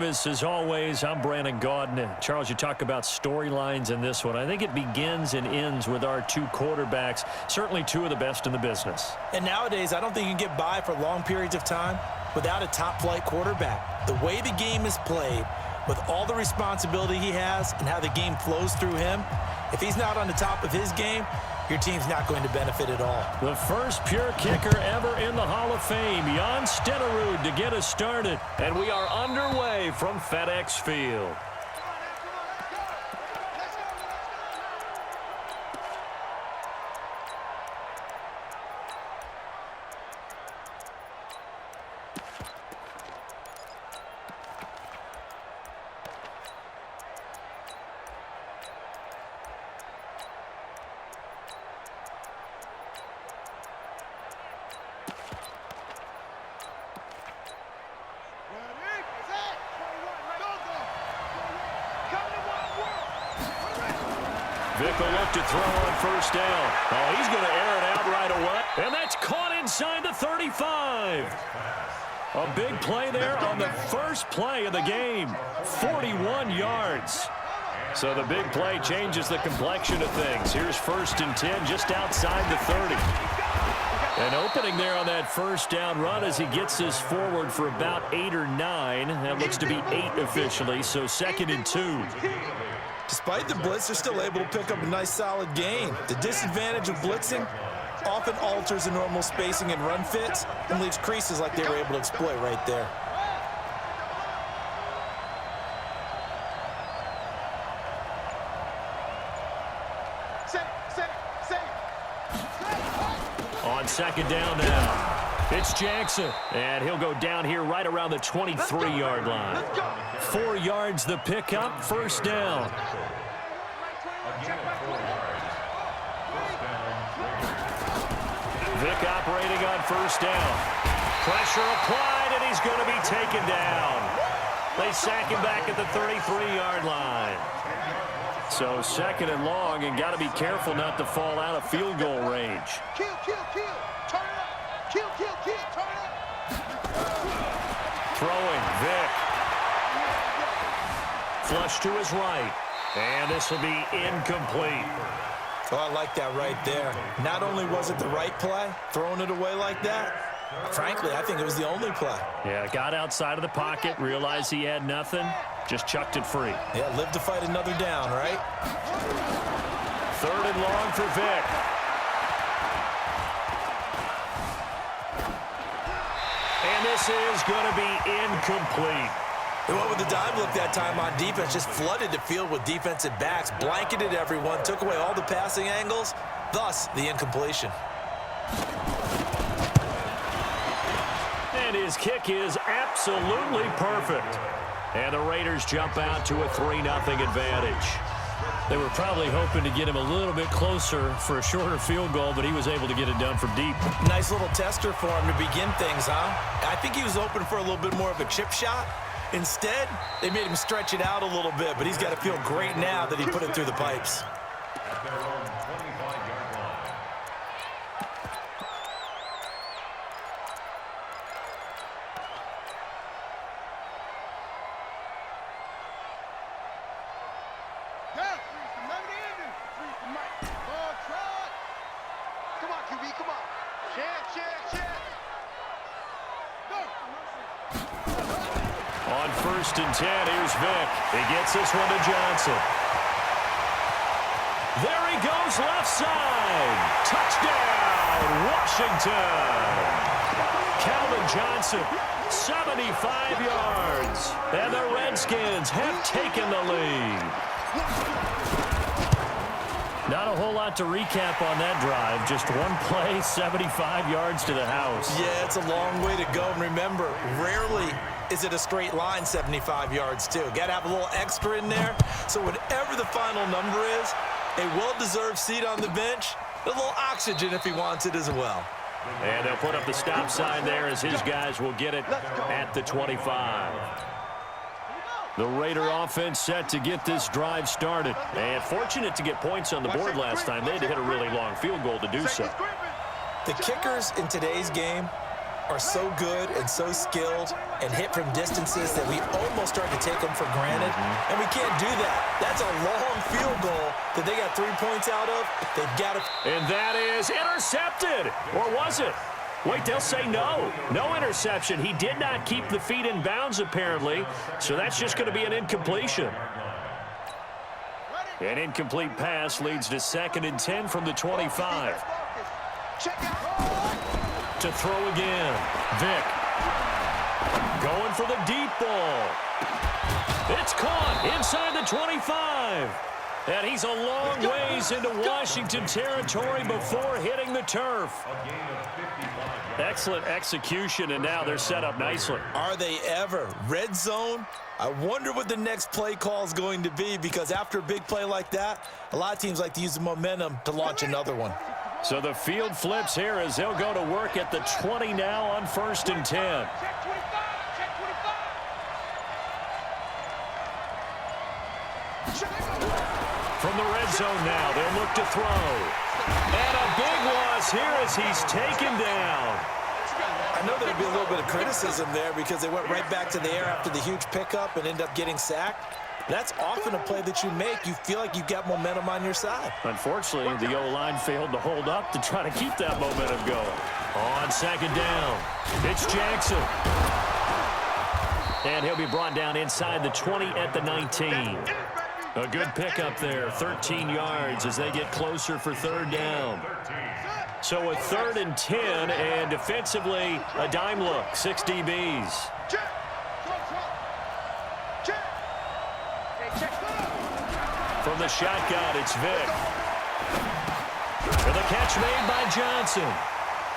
Davis, as always. I'm Brandon Gaudin. Charles, you talk about storylines in this one. I think it begins and ends with our two quarterbacks, certainly two of the best in the business. And nowadays, I don't think you can get by for long periods of time without a top-flight quarterback. The way the game is played, with all the responsibility he has and how the game flows through him, if he's not on the top of his game, your team's not going to benefit at all. The first pure kicker ever in the Hall of Fame, Jan Stenerud, to get us started. And we are underway from FedEx Field. Vick will look to throw on first down. Oh, he's going to air it out right away. And that's caught inside the 35. A big play there on the first play of the game. 41 yards. So the big play changes the complexion of things. Here's 1st and 10 just outside the 30. An opening there on that first down run as he gets this forward for about 8 or 9. That looks to be 8 officially, so 2nd and 2. Despite the blitz, they're still able to pick up a nice, solid gain. The disadvantage of blitzing often alters the normal spacing and run fits and leaves creases like they were able to exploit right there. On 2nd down now. It's Jackson, and he'll go down here right around the 23-yard line. 4 yards the pickup, 1st down. Vick operating on 1st down. Pressure applied, and he's going to be taken down. They sack him back at the 33-yard line. So 2nd and long, and got to be careful not to fall out of field goal range. Kill, turn it up. Kill, turn it up. Throwing, Vick. Flush to his right. And this will be incomplete. Oh, I like that right there. Not only was it the right play, throwing it away like that, frankly, I think it was the only play. Yeah, got outside of the pocket, realized he had nothing, just chucked it free. Yeah, live to fight another down, right? 3rd and long for Vick. And this is going to be incomplete. They went with the dive look that time on defense, just flooded the field with defensive backs, blanketed everyone, took away all the passing angles, thus the incompletion. And his kick is absolutely perfect. And the Raiders jump out to a 3-0 advantage. They were probably hoping to get him a little bit closer for a shorter field goal, but he was able to get it done from deep. Nice little tester for him to begin things, huh? I think he was hoping for a little bit more of a chip shot. Instead, they made him stretch it out a little bit, but he's got to feel great now that he put it through the pipes. Come on, QB, come on. Chance. On 1st and 10, here's Vick. He gets this one to Johnson. There he goes, left side. Touchdown, Washington. Calvin Johnson, 75 yards. And the Redskins have taken the lead. Not a whole lot to recap on that drive. Just one play, 75 yards to the house. Yeah, it's a long way to go. And remember, rarely is it a straight line 75 yards, too. Got to have a little extra in there. So whatever the final number is, a well-deserved seat on the bench, a little oxygen if he wants it as well. And they'll put up the stop sign there as his guys will get it at the 25. The Raider offense set to get this drive started. And fortunate to get points on the board last time. They had to hit a really long field goal to do so. The kickers in today's game are so good and so skilled and hit from distances that we almost start to take them for granted, and we can't do that. That's a long field goal that they got 3 points out of. They've got to... And that is intercepted. Or was it? Wait, they'll say no. No interception. He did not keep the feet in bounds, apparently, so that's just going to be an incompletion. An incomplete pass leads to 2nd and 10 from the 25. To throw again. Vick. Going for the deep ball. It's caught inside the 25. And he's a long ways into Washington territory before hitting the turf. Excellent execution, and now they're set up nicely. Are they ever? Red zone? I wonder what the next play call is going to be, because after a big play like that, a lot of teams like to use the momentum to launch another one. So the field flips here as they'll go to work at the 20 now on 1st and 10. From the red zone now, they'll look to throw. And a big loss here as he's taken down. I know there'd be a little bit of criticism there because they went right back to the air after the huge pickup and end up getting sacked. That's often a play that you make. You feel like you've got momentum on your side. Unfortunately, the O-line failed to hold up to try to keep that momentum going. On 2nd down, it's Jackson. And he'll be brought down inside the 20 at the 19. A good pickup there, 13 yards as they get closer for 3rd down. So a 3rd and 10, and defensively, a dime look, 6 DBs. From the shotgun, it's Vick. And the catch made by Johnson.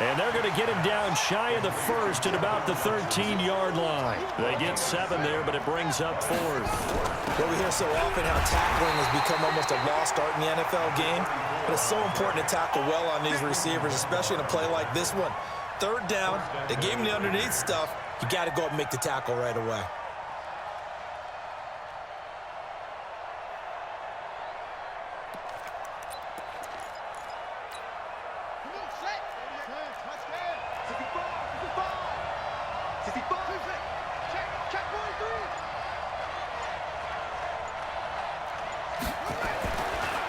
And they're going to get him down shy of the 1st at about the 13-yard line. They get 7 there, but it brings up 4th. Well, we hear so often how tackling has become almost a lost art in the NFL game. But it's so important to tackle well on these receivers, especially in a play like this one. 3rd down, they gave him the underneath stuff. You got to go up and make the tackle right away.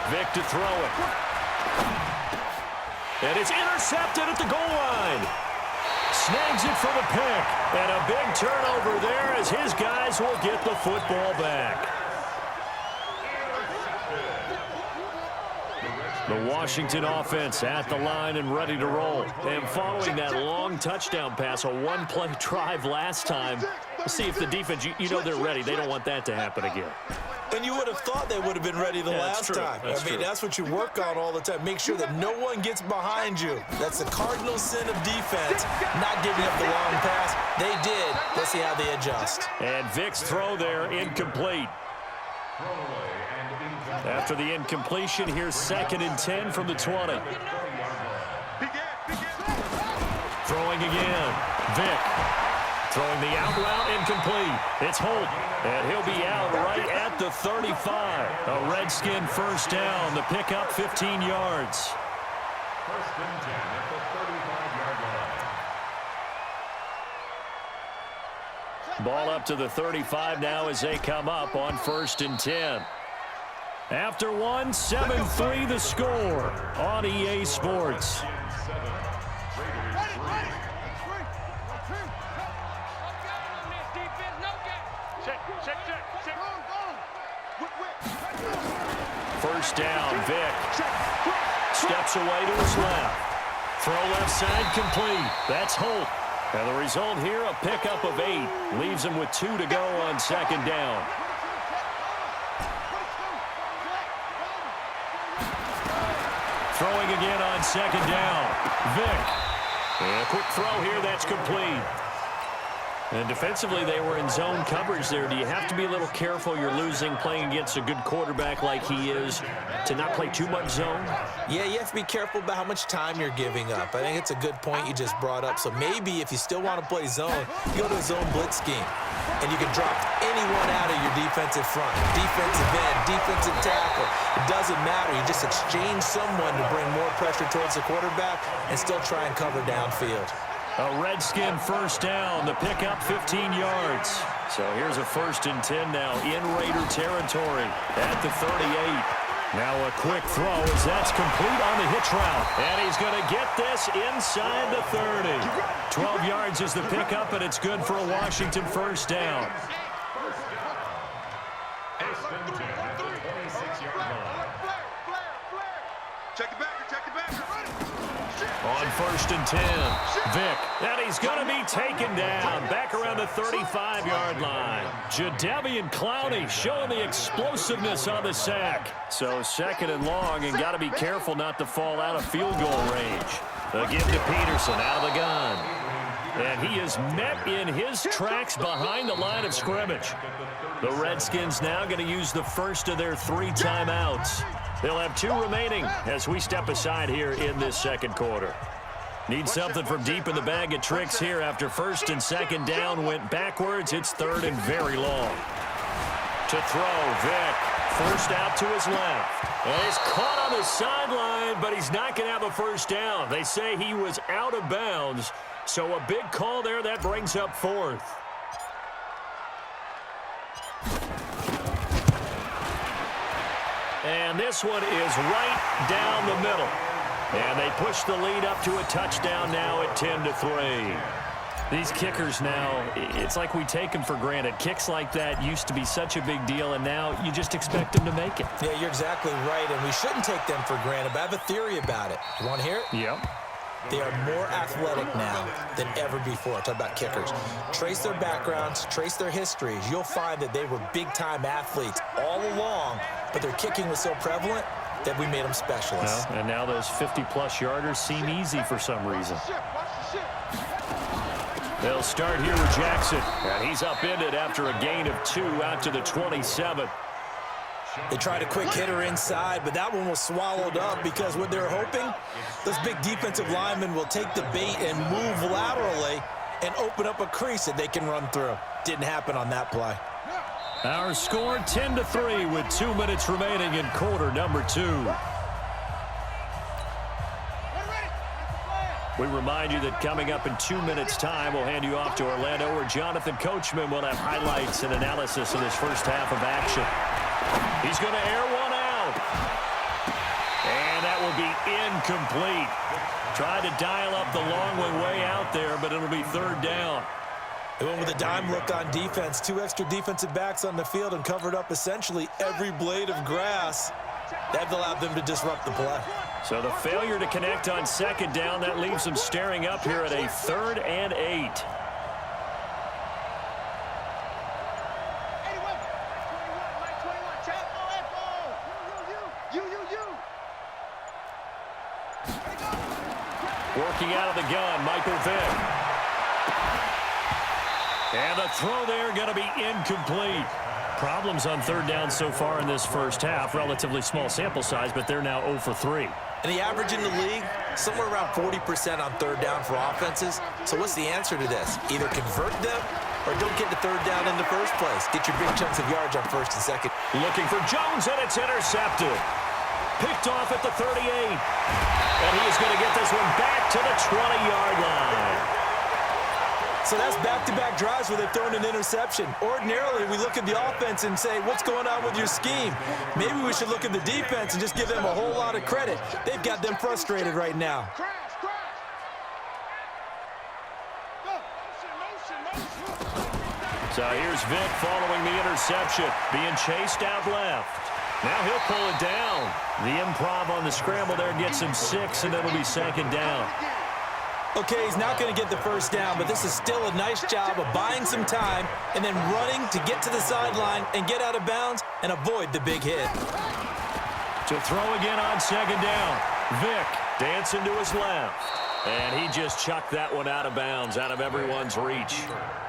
Vick to throw it. And it's intercepted at the goal line. Snags it for the pick. And a big turnover there as his guys will get the football back. The Washington offense at the line and ready to roll. And following that long touchdown pass, a one-play drive last time, see if the defense, you know they're ready. They don't want that to happen again. And you would have thought they would have been ready the last time. I mean, that's what you work on all the time. Make sure that no one gets behind you. That's the cardinal sin of defense, not giving up the long pass. They did. Let's see how they adjust. And Vick's throw there, incomplete. After the incompletion, here's 2nd and 10 from the 20. Throwing again. Vick. Throwing the out route, incomplete. It's Holt, and he'll be out right at the 35. A Redskin 1st down. The pickup, 15 yards. 1st and 10 at the 35-yard line. Ball up to the 35 now as they come up on 1st and 10. After one, 7-3 the score on EA Sports. First down, Vick. Steps away to his left. Throw left side complete. That's Holt. And the result here, a pickup of 8. Leaves him with 2 to go on 2nd down. Throwing again on 2nd down. Vick. And a quick throw here, that's complete. And defensively, they were in zone coverage there. Do you have to be a little careful? You're losing playing against a good quarterback like he is to not play too much zone? Yeah, you have to be careful about how much time you're giving up. I think it's a good point you just brought up. So maybe if you still want to play zone, you go to a zone blitz scheme. And you can drop anyone out of your defensive front. Defensive end, defensive tackle. It doesn't matter. You just exchange someone to bring more pressure towards the quarterback and still try and cover downfield. A Redskin first down. The pickup 15 yards. So here's a 1st and 10 now in Raider territory at the 38. Now a quick throw as that's complete on the hitch route. And he's going to get this inside the 30. 12 yards is the pickup, and it's good for a Washington first down. Check it back, check it back. On 1st and 10, Vick, and he's going to be taken down back around the 35-yard line. Jadeveon Clowney showing the explosiveness on the sack. So 2nd and long, and got to be careful not to fall out of field goal range. The give to Peterson out of the gun. And he is met in his tracks behind the line of scrimmage. The Redskins now going to use the first of their 3 timeouts. They'll have 2 remaining as we step aside here in this 2nd quarter. Need something from deep in the bag of tricks here after 1st and 2nd down went backwards. It's 3rd and very long. To throw, Vick. First out to his left. And he's caught on the sideline, but he's not going to have a first down. They say he was out of bounds. So a big call there. That brings up 4th. And this one is right down the middle. And they push the lead up to a touchdown now at 10-3. These kickers now, it's like we take them for granted. Kicks like that used to be such a big deal, and now you just expect them to make it. Yeah, you're exactly right, and we shouldn't take them for granted, but I have a theory about it. You want to hear it? Yep. They are more athletic now than ever before. Talk about kickers. Trace their backgrounds, trace their histories. You'll find that they were big-time athletes all along, but their kicking was so prevalent that we made them specialists. Well, and now those 50-plus yarders seem easy for some reason. They'll start here with Jackson, and he's upended after a gain of 2 out to the 27. They tried a quick hitter inside, but that one was swallowed up because what they're hoping, those big defensive linemen will take the bait and move laterally and open up a crease that they can run through. Didn't happen on that play. Our score 10-3 with 2 minutes remaining in quarter number 2. We remind you that coming up in 2 minutes' time, we'll hand you off to Orlando, where Jonathan Coachman will have highlights and analysis of this first half of action. He's going to air one out. And that will be incomplete. Tried to dial up the long way out there, but it'll be 3rd down. They went with a dime look on defense. 2 extra defensive backs on the field and covered up essentially every blade of grass. That allowed them to disrupt the play. So the failure to connect on 2nd down, that leaves them staring up here at a 3rd and 8. Working out of the gun, Michael Vick. And the throw there going to be incomplete. Problems on 3rd down so far in this first half. Relatively small sample size, but they're now 0 for 3. And the average in the league, somewhere around 40% on 3rd down for offenses. So what's the answer to this? Either convert them or don't get to 3rd down in the first place. Get your big chunks of yards on 1st and 2nd. Looking for Jones, and it's intercepted. Picked off at the 38. And he is going to get this one back to the 20-yard line. So that's back-to-back drives where they've thrown an interception. Ordinarily, we look at the offense and say, what's going on with your scheme? Maybe we should look at the defense and just give them a whole lot of credit. They've got them frustrated right now. So here's Vick following the interception, being chased out left. Now he'll pull it down. The improv on the scramble there gets him 6, and it'll be 2nd down. Okay, he's not going to get the first down, but this is still a nice job of buying some time and then running to get to the sideline and get out of bounds and avoid the big hit. To throw again on 2nd down. Vick dancing to his left. And he just chucked that one out of bounds, out of everyone's reach.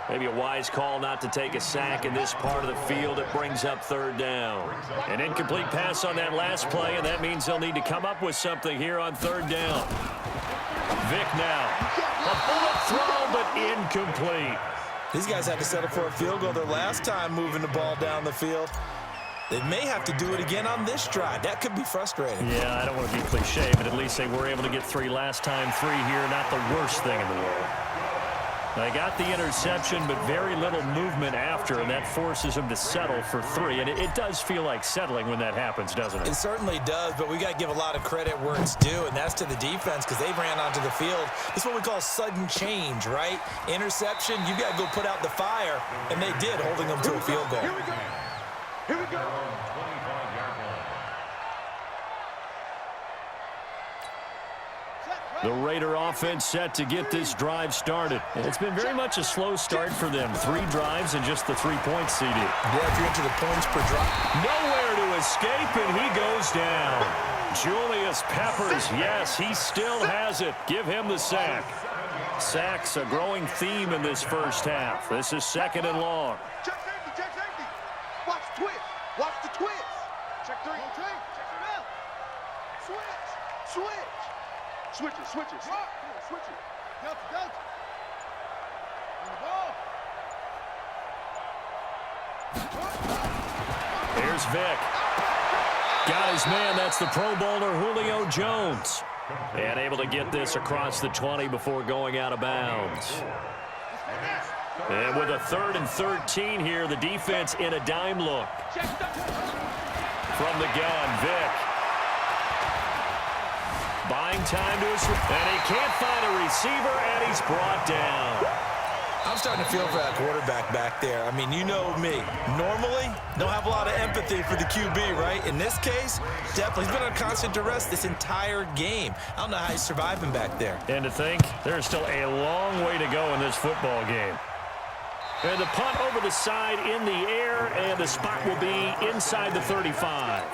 Maybe a wise call not to take a sack in this part of the field. It brings up 3rd down. An incomplete pass on that last play, and that means they'll need to come up with something here on 3rd down. Vick now. A bullet throw, but incomplete. These guys had to settle for a field goal their last time moving the ball down the field. They may have to do it again on this drive. That could be frustrating. Yeah, I don't want to be cliche, but at least they were able to get 3 last time. 3 here, not the worst thing in the world. They got the interception, but very little movement after, and that forces them to settle for 3. And it does feel like settling when that happens, doesn't it? It certainly does, but we got to give a lot of credit where it's due, and that's to the defense because they ran onto the field. This is what we call sudden change, right? Interception, you got to go put out the fire, and they did, holding them to a field goal. Here we go. Here we go. The Raider offense set to get this drive started. It's been very much a slow start for them. 3 drives and just the 3 points, CD. Yeah, if you're into the points per drive. Nowhere to escape, and he goes down. Julius Peppers, yes, he still has it. Give him the sack. Sacks a growing theme in this first half. This is 2nd and long. Check safety, check safety. Watch the twist. Watch the twist. Check 3. Check it out. Switch. Switch. Switch it, switch it. Switch it. Delta. On the ball. Here's Vic. Got his man. That's the Pro Bowler Julio Jones. And able to get this across the 20 before going out of bounds. And with a 3rd and 13 here, the defense in a dime look. From the gun, Vic. Buying time to his, and he can't find a receiver, and he's brought down. I'm starting to feel for that quarterback back there. I mean, you know me. Normally, don't have a lot of empathy for the QB, right? In this case, definitely. He's been on constant duress this entire game. I don't know how he's surviving back there. And to think, there's still a long way to go in this football game. And the punt over the side in the air, and the spot will be inside the 35.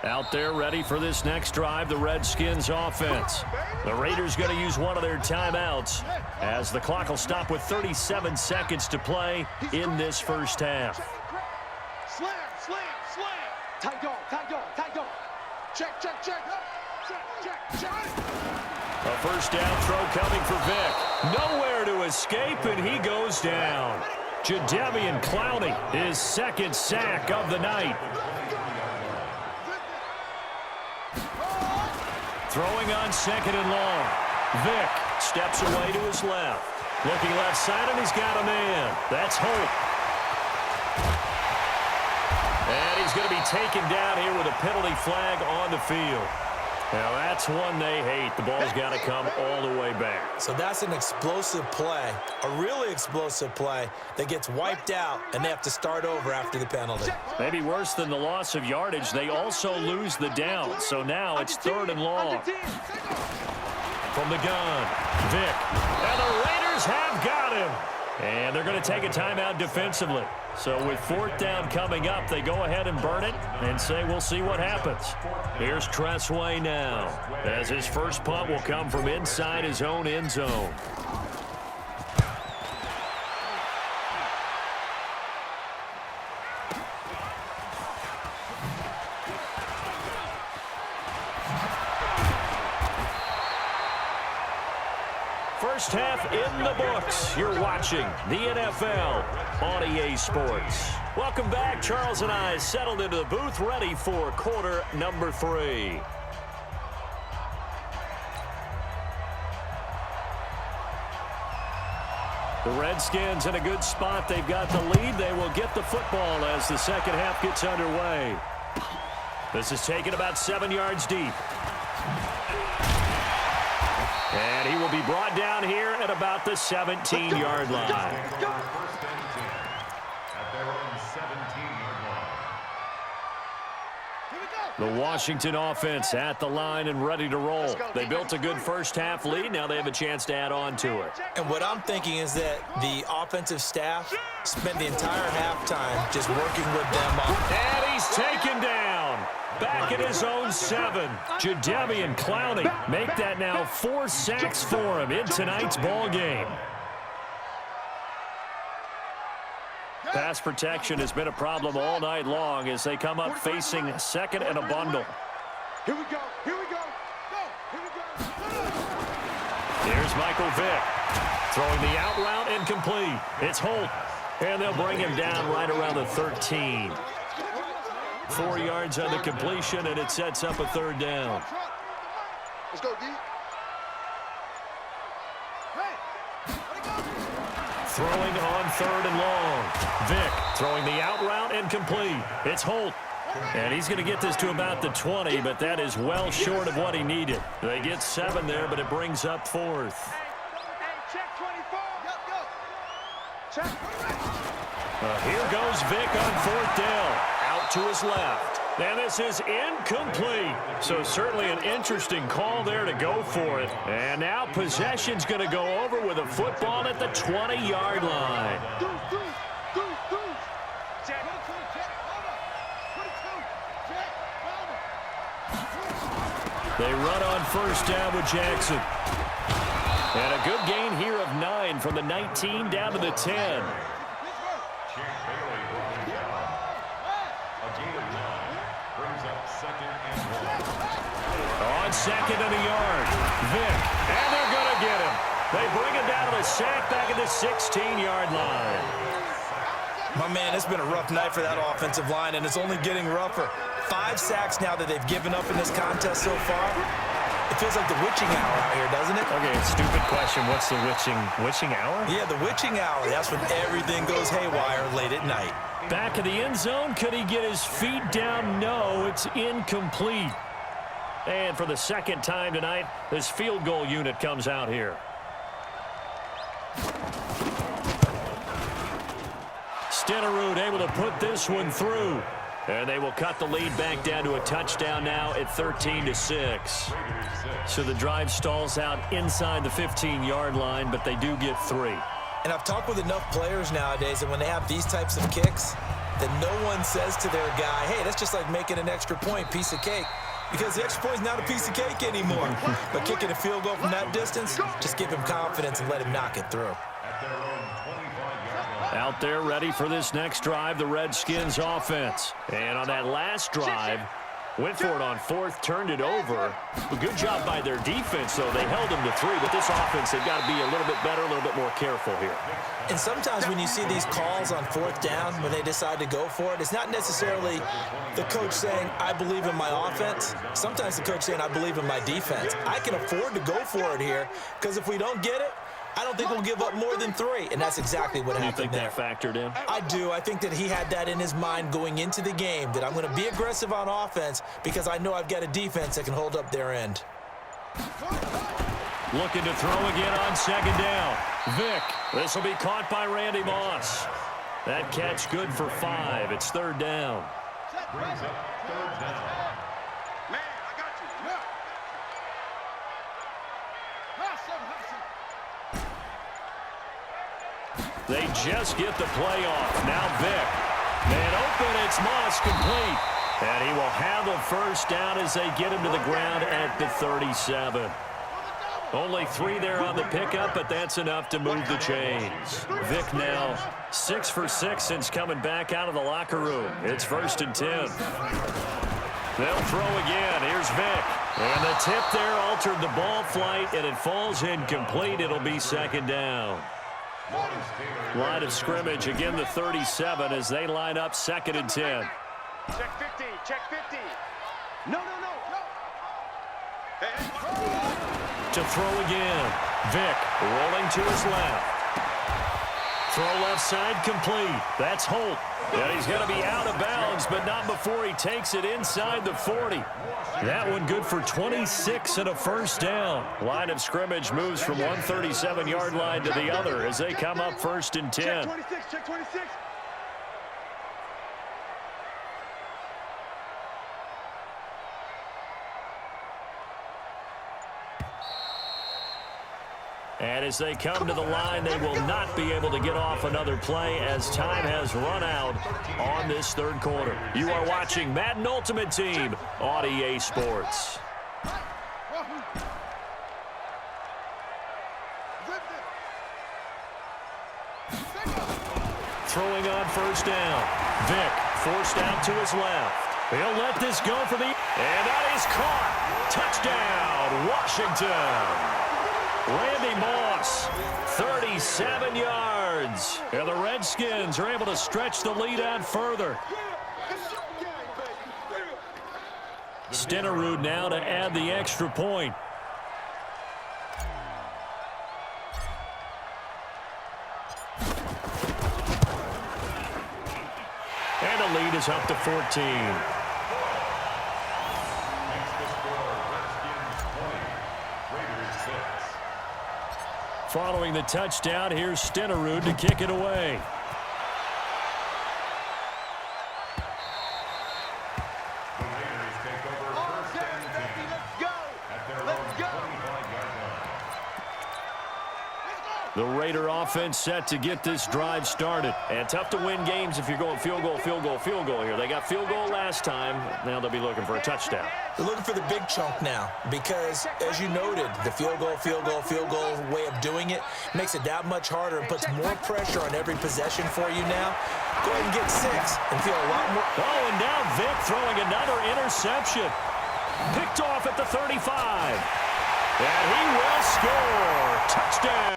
Out there ready for this next drive, the Redskins offense. The Raiders going to use one of their timeouts as the clock will stop with 37 seconds to play in this first half. Slam. Tight dog. Check. A first down throw coming for Vic. Nowhere to escape, and he goes down. Jadeveon Clowney, his 2nd sack of the night. Throwing on 2nd and long. Vic steps away to his left. Looking left side, and he's got a man. That's Hope. And he's going to be taken down here with a penalty flag on the field. Now, that's one they hate. The ball's got to come all the way back. So that's an explosive play, a really explosive play that gets wiped out, and they have to start over after the penalty. Maybe worse than the loss of yardage, they also lose the down. So now it's 3rd and long. From the gun, Vic. And the Raiders have got him. And they're going to take a timeout defensively. So with 4th down coming up, they go ahead and burn it and say we'll see what happens. Here's Tressway now, as his first punt will come from inside his own end zone. First half in the books. You're watching the NFL on EA Sports. Welcome back. Charles and I settled into the booth, ready for quarter number 3. The Redskins in a good spot. They've got the lead. They will get the football as the second half gets underway. This is taken about 7 yards deep. And he will be brought down here at about the 17-yard line. The Washington offense at the line and ready to roll. They built a good first half lead. Now they have a chance to add on to it. And what I'm thinking is that the offensive staff spent the entire halftime just working with them on. And he's taken down. Back at his own 7. Jadeveon Clowney make that now 4 sacks for him in tonight's ball game. Pass protection has been a problem all night long as they come up facing 2nd and a bundle. Here we go. Here we go. Here we go. Here's Michael Vick. Throwing the out route incomplete. It's Holt. And they'll bring him down right around the 13. 4 yards on the completion, and it sets up a third down. Let's go, D. Throwing on 3rd and long. Vick throwing the out route and complete. It's Holt. And he's going to get this to about the 20, but that is well short of what he needed. They get 7 there, but it brings up 4th. Check 24. Yep, go. Check. Here goes Vick on 4th down. Out to his left. And this is incomplete. So certainly an interesting call there to go for it. And now possession's going to go over with a football at the 20-yard line. They run on 1st down with Jackson. And a good gain here of 9 from the 19 down to the 10. On 2nd and a yard, Vick, and they're going to get him. They bring him down to the sack back at the 16-yard line. My man, it's been a rough night for that offensive line, and it's only getting rougher. 5 sacks now that they've given up in this contest so far. It feels like the witching hour out here, doesn't it? Okay, stupid question. What's the witching hour? Yeah, the witching hour. That's when everything goes haywire late at night. Back in the end zone. Could he get his feet down? No, it's incomplete. And for the 2nd time tonight, this field goal unit comes out here. Stenerud able to put this one through. And they will cut the lead back down to a touchdown now at 13-6. So the drive stalls out inside the 15-yard line, but they do get 3. And I've talked with enough players nowadays that when they have these types of kicks, that no one says to their guy, hey, that's just like making an extra point, piece of cake. Because the extra point is not a piece of cake anymore. But kicking a field goal from that distance, just give him confidence and let him knock it through. Out there ready for this next drive, the Redskins offense. And on that last drive, went for it on 4th, turned it over. A good job by their defense, though. They held them to 3, but this offense, they've got to be a little bit better, a little bit more careful here. And sometimes when you see these calls on 4th down, when they decide to go for it, it's not necessarily the coach saying, I believe in my offense. Sometimes the coach saying, I believe in my defense. I can afford to go for it here, because if we don't get it, I don't think we'll give up more than 3, and that's exactly what happened there. You think that factored in? I do. I think that he had that in his mind going into the game, that I'm going to be aggressive on offense because I know I've got a defense that can hold up their end. Looking to throw again on 2nd down. Vick. This will be caught by Randy Moss. That catch good for 5. It's 3rd down. Brings up 3rd down. Man, I got you. They just get the play off. Now Vick. Man open, it's Moss, complete. And he will have a 1st down as they get him to the ground at the 37. Only 3 there on the pickup, but that's enough to move the chains. Vick now 6 for 6 since coming back out of the locker room. It's 1st and 10. They'll throw again. Here's Vick. And the tip there altered the ball flight, and it falls incomplete. It'll be 2nd down. Line of scrimmage, again the 37 as they line up 2nd and 10. Check 50. Check 50. No. To throw again. Vick rolling to his left. Throw left side complete. That's Holt. And he's going to be out of bounds, but not before he takes it inside the 40. That one good for 26 and a 1st down. Line of scrimmage moves from one 37-yard line to the other as they come up 1st and 10. Check 26. Check 26. And as they come to the line, they will not be able to get off another play as time has run out on this 3rd quarter. You are watching Madden Ultimate Team on EA Sports. Throwing on 1st down. Vick forced out to his left. He'll let this go for the... And that is caught. Touchdown, Washington. Randy Moss, 37 yards. And the Redskins are able to stretch the lead out further. Stenerud now to add the extra point. And the lead is up to 14. Following the touchdown, here's Stenerud to kick it away. The Raider offense set to get this drive started. And tough to win games if you're going field goal, field goal, field goal here. They got field goal last time. Now they'll be looking for a touchdown. They're looking for the big chunk now because, as you noted, the field goal way of doing it makes it that much harder and puts more pressure on every possession for you now. Go ahead and get 6 and feel a lot more. Oh, and now Vic throwing another interception. Picked off at the 35. And he will score. Touchdown.